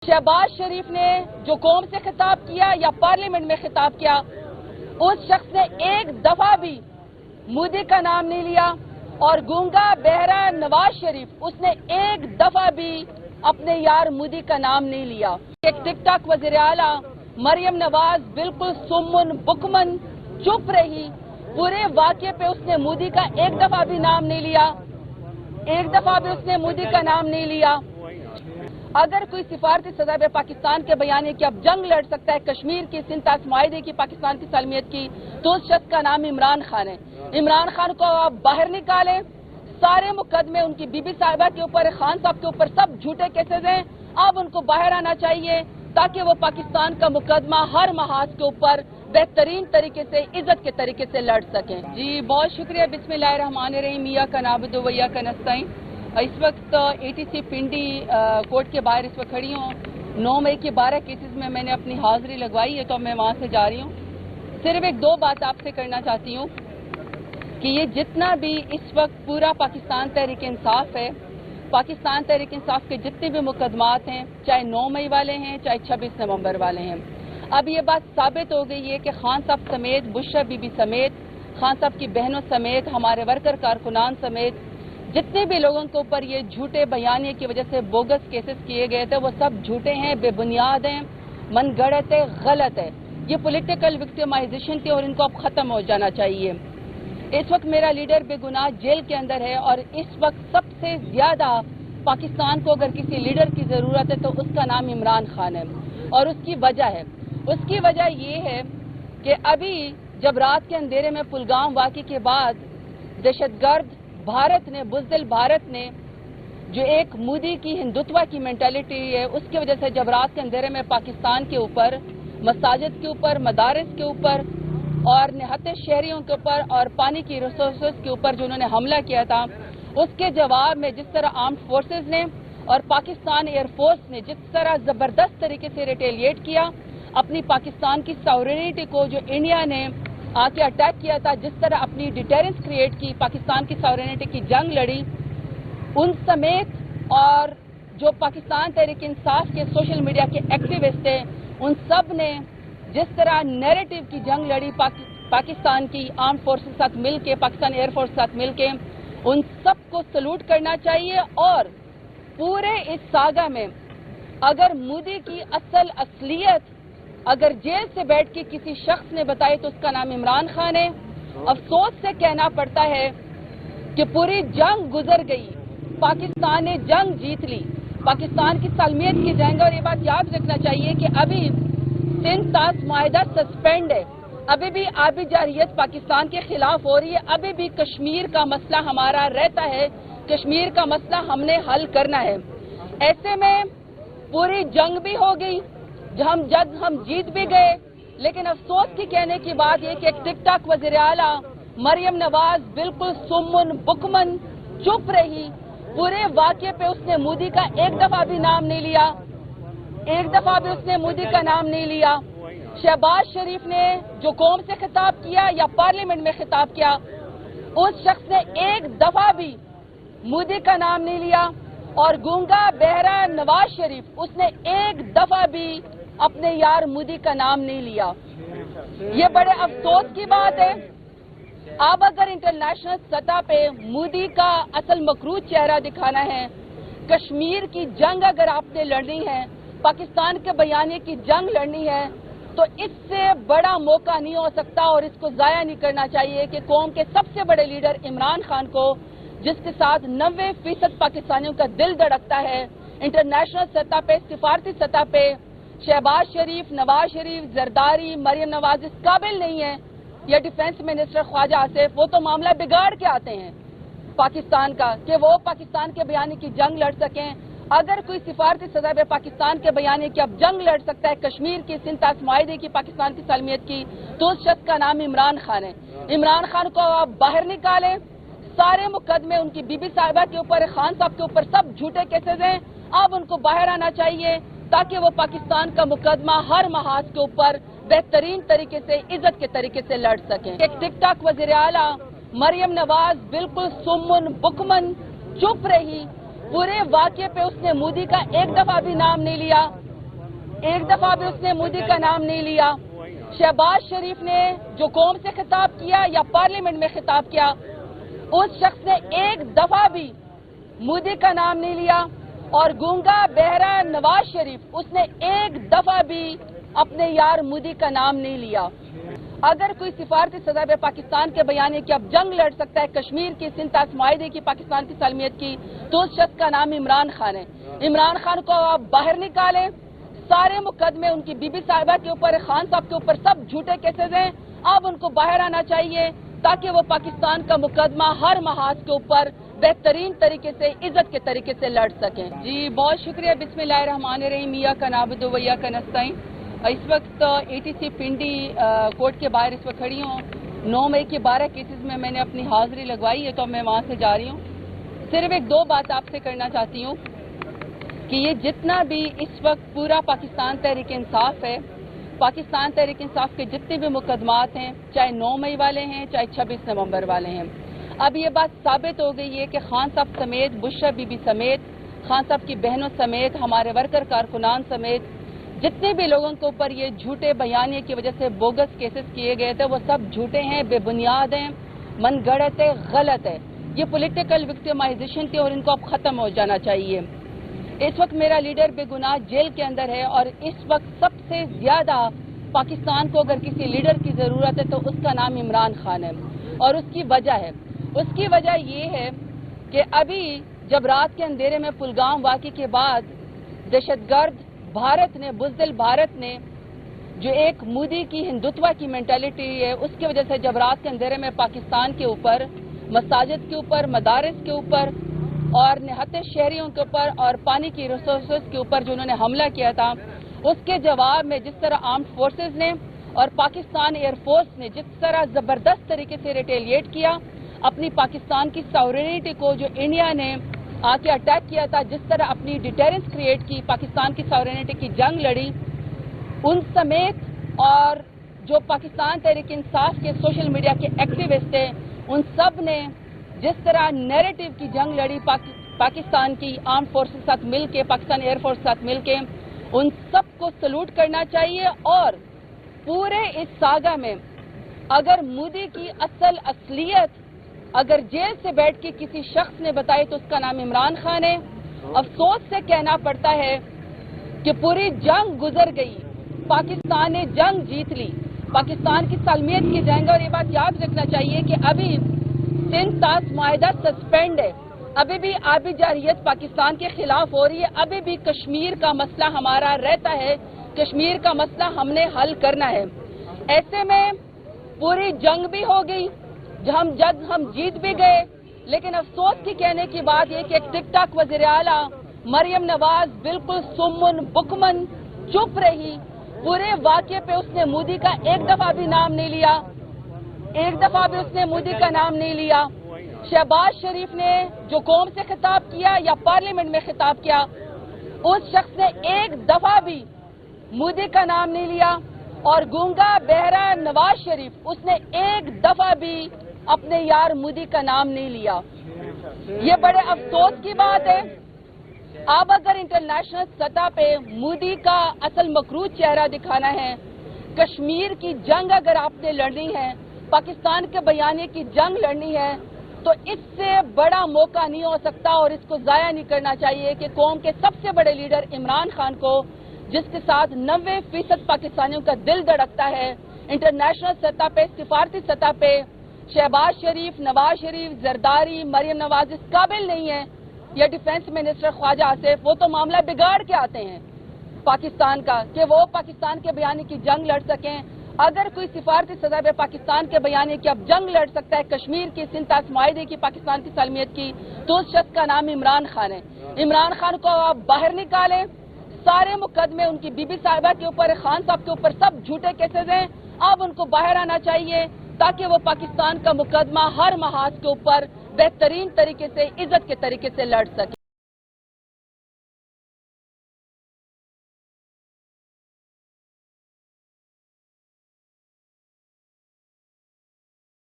शहबाज शरीफ ने जो कौम से खिताब किया या पार्लियामेंट में खिताब किया, उस शख्स ने एक दफा भी मोदी का नाम नहीं लिया। और गूंगा बहरा नवाज शरीफ, उसने एक दफा भी अपने यार मोदी का नाम नहीं लिया। एक टिक टाक वज़ीर आला मरियम नवाज बिल्कुल सुम्मन बुकमन चुप रही। पूरे वाक़े पे उसने मोदी का एक दफा भी नाम नहीं लिया, एक दफा भी उसने मोदी का नाम नहीं लिया। अगर कोई सिफारती सजा पे पाकिस्तान के बयान कि अब जंग लड़ सकता है कश्मीर की सिंतास माहिदे की पाकिस्तान की सालमियत की, तो उस शख्स का नाम इमरान खान है। इमरान खान को आप बाहर निकालें। सारे मुकदमे उनकी बीबी साहिबा के ऊपर, खान साहब के ऊपर सब झूठे केसेज हैं। अब उनको बाहर आना चाहिए ताकि वो पाकिस्तान का मुकदमा हर महाज के ऊपर बेहतरीन तरीके से, इज्जत के तरीके से लड़ सकें। जी बहुत शुक्रिया। बिस्मिल्लाहिर्रहमानिर्रहीम। मियां का नाबुदु वैया का नस्ताइन। इस वक्त एटीसी पिंडी कोर्ट के बाहर इस वक्त खड़ी हूँ। 9 मई के 12 केसेस में मैंने अपनी हाजिरी लगवाई है, तो मैं वहाँ से जा रही हूँ। सिर्फ एक दो बात आपसे करना चाहती हूँ कि ये जितना भी इस वक्त पूरा पाकिस्तान तहरीक इंसाफ है, पाकिस्तान तहरीक इंसाफ के जितने भी मुकदमात हैं, चाहे 9 मई वाले हैं, चाहे 26 नवंबर वाले हैं, अब ये बात साबित हो गई है कि खान साहब समेत, बुशरा बीबी समेत, खान साहब की बहनों समेत, हमारे वर्कर कारकुनान समेत जितने भी लोगों के ऊपर ये झूठे बयानिए की वजह से बोगस केसेस किए गए थे, वो सब झूठे हैं, बेबुनियाद हैं, मनगढ़ंत है, गलत है। ये पॉलिटिकल विक्टिमाइजेशन थी और इनको अब खत्म हो जाना चाहिए। इस वक्त मेरा लीडर बेगुनाह जेल के अंदर है और इस वक्त सबसे ज्यादा पाकिस्तान को अगर किसी लीडर की जरूरत है तो उसका नाम इमरान खान है। और उसकी वजह ये है कि अभी जब रात के अंधेरे में पुलगाम वाक़े के बाद दहशतगर्द भारत ने, बुज़दिल भारत ने, जो एक मोदी की हिंदुत्व की मेंटालिटी है, उसकी वजह से जब रात के अंधेरे में पाकिस्तान के ऊपर, मसाजिद के ऊपर, मदारिस के ऊपर और निहत्ते शहरियों के ऊपर और पानी की रिसोर्सेज के ऊपर जो उन्होंने हमला किया था, उसके जवाब में जिस तरह आर्म्ड फोर्सेज ने और पाकिस्तान एयरफोर्स ने जिस तरह जबरदस्त तरीके से रिटेलिएट किया, अपनी पाकिस्तान की सॉवरेनिटी को जो इंडिया ने आके अटैक किया था, जिस तरह अपनी डिटेरेंस क्रिएट की, पाकिस्तान की सॉवरेनिटी की जंग लड़ी, उन समेत और जो पाकिस्तान तहरीक इंसाफ के सोशल मीडिया के एक्टिविस्ट थे, उन सब ने जिस तरह नैरेटिव की जंग लड़ी पाकिस्तान की आर्म फोर्स के साथ मिलके, पाकिस्तान एयरफोर्स के साथ मिलके, उन सबको सलूट करना चाहिए। और पूरे इस सागा में अगर मोदी की असलियत अगर जेल से बैठ के किसी शख्स ने बताई तो उसका नाम इमरान खान है। अफसोस से कहना पड़ता है कि पूरी जंग गुजर गई, पाकिस्तान ने जंग जीत ली, पाकिस्तान की सालमियत की जंग। और ये बात याद रखना चाहिए कि अभी सिंध-तास माहिदा सस्पेंड है, अभी भी आबी जारियत पाकिस्तान के खिलाफ हो रही है, अभी भी कश्मीर का मसला हमारा रहता है, कश्मीर का मसला हमने हल करना है। ऐसे में पूरी जंग भी हो गई, जब हम जीत भी गए, लेकिन अफसोस की कहने की बात यह कि एक टिक टाक वज़ीर आला मरियम नवाज बिल्कुल सुम्मन बुकमन चुप रही। पूरे वाक़े पे उसने मोदी का एक दफा भी नाम नहीं लिया, एक दफा भी उसने मोदी का नाम नहीं लिया। शहबाज शरीफ ने जो कौम से खिताब किया या पार्लियामेंट में खिताब किया, उस शख्स ने एक दफा भी मोदी का नाम नहीं लिया। और गूंगा बहरा नवाज शरीफ, उसने एक दफा भी अपने यार मोदी का नाम नहीं लिया। ये बड़े अफसोस की बात है। अब अगर इंटरनेशनल सतह पे मोदी का असल मकरूज चेहरा दिखाना है, कश्मीर की जंग अगर आपने लड़नी है, पाकिस्तान के बयानिए की जंग लड़नी है, तो इससे बड़ा मौका नहीं हो सकता और इसको जाया नहीं करना चाहिए कि कौम के सबसे बड़े लीडर इमरान खान को, जिसके साथ 90% पाकिस्तानियों का दिल धड़कता है, इंटरनेशनल सतह पे, सिफारती सतह पे शहबाज शरीफ, नवाज शरीफ, जरदारी, मरियम नवाज इस काबिल नहीं है, या डिफेंस मिनिस्टर ख्वाजा आसिफ, वो तो मामला बिगाड़ के आते हैं पाकिस्तान का कि वो पाकिस्तान के बयानी की जंग लड़ सकें। अगर कोई सिफारती सजा पे पाकिस्तान के बयानी कि अब जंग लड़ सकता है कश्मीर की सिंतास माहिदे की पाकिस्तान की सालमियत की, तो उस शख्स का नाम इमरान खान है। इमरान खान को आप बाहर निकालें। सारे मुकदमे उनकी बीबी साहिबा के ऊपर, खान साहब के ऊपर सब झूठे केसेज हैं। अब उनको बाहर आना चाहिए ताकि वो पाकिस्तान का मुकदमा हर महाज के ऊपर बेहतरीन तरीके से, इज्जत के तरीके से लड़ सकें। एक टिक टाक वज़ीर आला मरियम नवाज बिल्कुल सुम्मन बुकमन चुप रही। पूरे वाक़े पे उसने मोदी का एक दफा भी नाम नहीं लिया, ایک دفعہ بھی اس نے مودی کا نام نہیں لیا۔ شہباز شریف نے جو قوم سے خطاب کیا یا پارلیمنٹ میں خطاب کیا، اس شخص نے ایک دفعہ بھی مودی کا نام نہیں لیا، اور گونگا بہرا نواز شریف اس نے ایک دفعہ بھی اپنے یار مودی کا نام نہیں لیا۔ اگر کوئی سفارتی سطح پہ پاکستان کے بیانے کی اب جنگ لڑ سکتا ہے کشمیر کی سنتاس معاہدے کی، پاکستان کی سالمیت کی، تو اس شخص کا نام عمران خان ہے۔ عمران خان کو آپ باہر نکالیں، سارے مقدمے ان کی بی بی صاحبہ کے اوپر، خان صاحب کے اوپر سب جھوٹے کیسز ہیں، اب ان کو باہر آنا چاہیے تاکہ وہ پاکستان کا مقدمہ ہر محاذ کے اوپر بہترین طریقے سے، عزت کے طریقے سے لڑ سکیں۔ جی بہت شکریہ۔ بسم اللہ الرحمن الرحیم۔ ایاک نعبد و ایاک نستعین۔ اس وقت ATC پنڈی کورٹ کے باہر اس وقت کھڑی ہوں۔ 9 مئی کے 12 کیسز میں میں نے اپنی حاضری لگوائی ہے، تو میں وہاں سے جا رہی ہوں۔ صرف ایک دو بات آپ سے کرنا چاہتی ہوں کہ یہ جتنا بھی اس وقت پورا پاکستان تحریک انصاف ہے، پاکستان تحریک انصاف کے جتنے بھی مقدمات ہیں، چاہے 9 مئی والے ہیں، چاہے 26 نومبر والے ہیں، اب یہ بات ثابت ہو گئی ہے کہ خان صاحب سمیت، بشرا بی بی سمیت، خان صاحب کی بہنوں سمیت، ہمارے ورکر کارکنان سمیت جتنے بھی لوگوں کے اوپر یہ جھوٹے بیانیے کی وجہ سے بوگس کیسز کیے گئے تھے، وہ سب جھوٹے ہیں، بے بنیاد ہیں، من گڑت ہے، غلط ہے۔ یہ پولیٹیکل وکٹمائزیشن تھی اور ان کو اب ختم ہو جانا چاہیے۔ اس وقت میرا لیڈر بے گناہ جیل کے اندر ہے، اور اس وقت سب سے زیادہ پاکستان کو اگر کسی لیڈر کی ضرورت ہے تو اس کا نام عمران خان ہے، اور اس کی وجہ ہے۔ اس کی وجہ یہ ہے کہ ابھی جب رات کے اندھیرے میں پلگام واقعے کے بعد دہشت گرد بھارت نے، بزدل بھارت نے، جو ایک مودی کی ہندوتوا کی مینٹلٹی ہے، اس کی وجہ سے جب رات کے اندھیرے میں پاکستان کے اوپر، مساجد کے اوپر، مدارس کے اوپر اور نہتے شہریوں کے اوپر اور پانی کی ریسورسز کے اوپر جو انہوں نے حملہ کیا تھا، اس کے جواب میں جس طرح آرمڈ فورسز نے اور پاکستان ایئر فورس نے جس طرح زبردست طریقے سے ریٹیلیٹ کیا، اپنی پاکستان کی ساورینٹی کو جو انڈیا نے آ کے اٹیک کیا تھا، جس طرح اپنی ڈیٹرنس کریٹ کی، پاکستان کی ساورینٹی کی جنگ لڑی، ان سمیت اور جو پاکستان تحریک انصاف کے سوشل میڈیا کے ایکٹیوسٹ ہیں، ان سب نے جس طرح نیریٹو کی جنگ لڑی پاکستان کی آرم فورس کے ساتھ مل کے، پاکستان ایئر فورس کے ساتھ مل کے، ان سب کو سلوٹ کرنا چاہیے۔ اور پورے اس ساگا میں اگر مودی کی اصلیت اگر جیل سے بیٹھ کے کسی شخص نے بتائی تو اس کا نام عمران خان ہے۔ افسوس سے کہنا پڑتا ہے کہ پوری جنگ گزر گئی، پاکستان نے جنگ جیت لی، پاکستان کی سالمیت کی جنگ، اور یہ بات یاد رکھنا چاہیے کہ ابھی سندھ طاس معاہدہ سسپینڈ ہے، ابھی بھی آبی جارحیت پاکستان کے خلاف ہو رہی ہے، ابھی بھی کشمیر کا مسئلہ ہمارا رہتا ہے، کشمیر کا مسئلہ ہم نے حل کرنا ہے۔ ایسے میں پوری جنگ بھی ہو گئی، ہم جیت بھی گئے، لیکن افسوس کی کہنے کی بات یہ کہ ایک ٹک ٹاک وزیر اعلیٰ مریم نواز بالکل سمن بکمن چپ رہی، پورے واقعے پہ اس نے مودی کا ایک دفعہ بھی نام نہیں لیا، ایک دفعہ بھی اس نے مودی کا نام نہیں لیا۔ شہباز شریف نے جو قوم سے خطاب کیا یا پارلیمنٹ میں خطاب کیا، اس شخص نے ایک دفعہ بھی مودی کا نام نہیں لیا، اور گونگا بہرا نواز شریف اس نے ایک دفعہ بھی اپنے یار مودی کا نام نہیں لیا۔ یہ بڑے افسوس کی بات ہے۔ اب اگر انٹرنیشنل سطح پہ مودی کا اصل مکروہ چہرہ دکھانا ہے، کشمیر کی جنگ اگر آپ نے لڑنی ہے، پاکستان کے بیانے کی جنگ لڑنی ہے، تو اس سے بڑا موقع نہیں ہو سکتا، اور اس کو ضائع نہیں کرنا چاہیے کہ قوم کے سب سے بڑے لیڈر عمران خان کو، جس کے ساتھ 90% پاکستانیوں کا دل دھڑکتا ہے، انٹرنیشنل سطح پہ، سفارتی سطح پہ شہباز شریف، نواز شریف، زرداری، مریم نواز اس قابل نہیں ہے، یا ڈیفنس منسٹر خواجہ آصف، وہ تو معاملہ بگاڑ کے آتے ہیں پاکستان کا کہ وہ پاکستان کے بیانے کی جنگ لڑ سکیں۔ اگر کوئی سفارتی سطح پہ پاکستان کے بیانے کی اب جنگ لڑ سکتا ہے کشمیر کی سنتاس معاہدے کی، پاکستان کی سالمیت کی، تو اس شخص کا نام عمران خان ہے۔ عمران خان کو آپ باہر نکالیں، سارے مقدمے ان کی بی بی صاحبہ کے اوپر، خان صاحب کے اوپر سب جھوٹے کیسز ہیں، اب ان کو باہر آنا چاہیے تاکہ وہ پاکستان کا مقدمہ ہر محاذ کے اوپر بہترین طریقے سے، عزت کے طریقے سے لڑ سکے۔